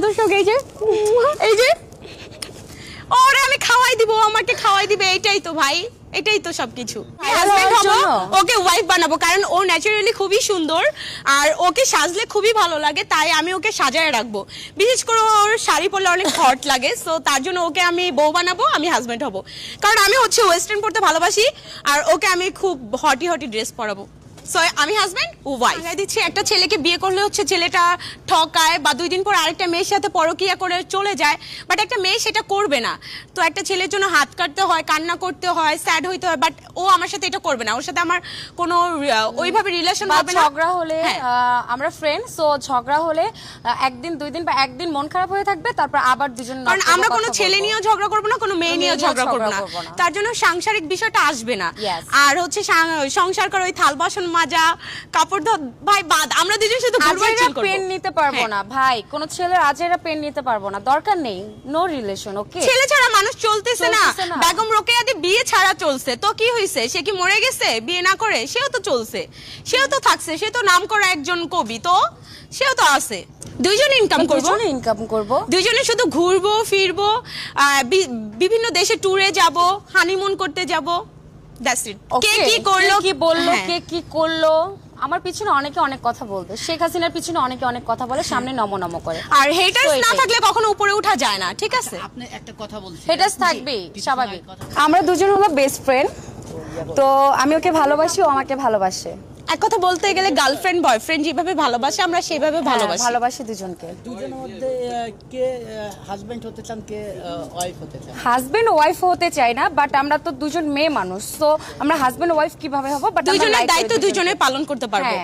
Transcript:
দর্শক এই যে ওরে আমি খাওয়াই দিব, আমাকে খাওয়াই দিবে, এটাই তো ভাই, এটাই তো সবকিছু। হাজবেন্ড হবো, ওকে ওয়াইফ বানাবো, কারণ ও ন্যাচারালি খুবই সুন্দর আর ওকে সাজলে খুবই ভালো লাগে, তাই আমি ওকে সাজায় রাখবো। বিশেষ করে ওর শাড়ি পরলে অনেক হট লাগে, সো তার জন্য ওকে আমি বউ বানাবো, আমি হাজবেন্ড হবো। কারণ আমি হচ্ছে ওয়েস্টার্ন পরতে ভালোবাসি আর ওকে আমি খুব হটি হটি ড্রেস পরাবো। সো আমি হাজবেন্ড ও ওয়াইফ দিচ্ছি। একটা ছেলেকে বিয়ে করলে হচ্ছে ছেলেটা ঠকায় বা 2 দিন পর আরেকটা মেয়ের সাথে পরকিয়া করে চলে যায়, বাট একটা মেয়ে সেটা করবে না। তো একটা ছেলের জন্য হাত কাটতে হয়, কান্না করতে হয়, স্যাড হইতে হয়, বাট ও আমার সাথে এটা করবে না। ওর সাথে আমার কোনো ওইভাবে রিলেশন হবে না। ঝগড়া হলে আমরা ফ্রেন্ড, সো ঝগড়া হলে 1 দিন 2 দিন বা 1 দিন মন খারাপ হয়ে থাকবে, তারপর আবার দুজন। কারণ আমরা কোনো ছেলে নিয়েও ঝগড়া করবো না, কোনো মেয়ে নিয়েও ঝগড়া করবো না, তার জন্য সাংসারিক বিষয়টা আসবে না। আর হচ্ছে সংসার করে ওই থাল বাসন মাজা, কাপড় ধোয়া, ভাই বাদ, আমরা দুজন শুধু পেন নিতে পারবো না ভাই, কোন ছেলের আজেরা পেন নিতে পারবো না, দরকার নেই, নো রিলেশন। ওকে, ছেলে ছাড়া মানুষ চলতেছে না। বেগম রোকেয়াদি বিয়ে ছাড়া চলছে, তো কি হইছে? সে কি মরে গেছে বিয়ে না করে? সেও তো চলছে, সেও তো থাকছে, সে তো নামকরা একজন কবি, তো সেও তো আছে। দুইজনে ইনকাম করবো, দুইজনে শুধু ঘুরবো ফিরবো, বিভিন্ন দেশে ট্যুরে যাব, হানিমুন করতে যাব। That's it. কে কি করলো, কি বললো, কে কি করলো, আমার পিছনে অনেকে অনেক কথা বলবে, শেখ হাসিনার পিছনে অনেকে অনেক কথা বলে, সামনে নম করে। আর হেটার্স না থাকলে কখনো উপরে ওঠা যায় না, ঠিক আছে? আপনি একটা কথা বলছেন, হেটার্স থাকবে স্বাভাবিক। আমরা দুজন হলো বেস্ট ফ্রেন্ড, তো আমি ওকে ভালোবাসি, ও আমাকে ভালোবাসে। এক কথা বলতে গেলে গার্লফ্রেন্ড বয়ফ্রেন্ড যেভাবে ভালোবাসে, আমরা সেভাবে ভালোবাসি দুজনকে। দুজনের মধ্যে কে হাজবেন্ড হতে চান, কে ওয়াইফ হতে চান? হাজবেন্ড ওয়াইফ হতে চাই না, বাট আমরা তো দুজন মেয়ে মানুষ, তো আমরা হাজবেন্ড ওয়াইফ কিভাবে হবো, বাট দুজনের দায়িত্ব দুজনে পালন করতে পারবো।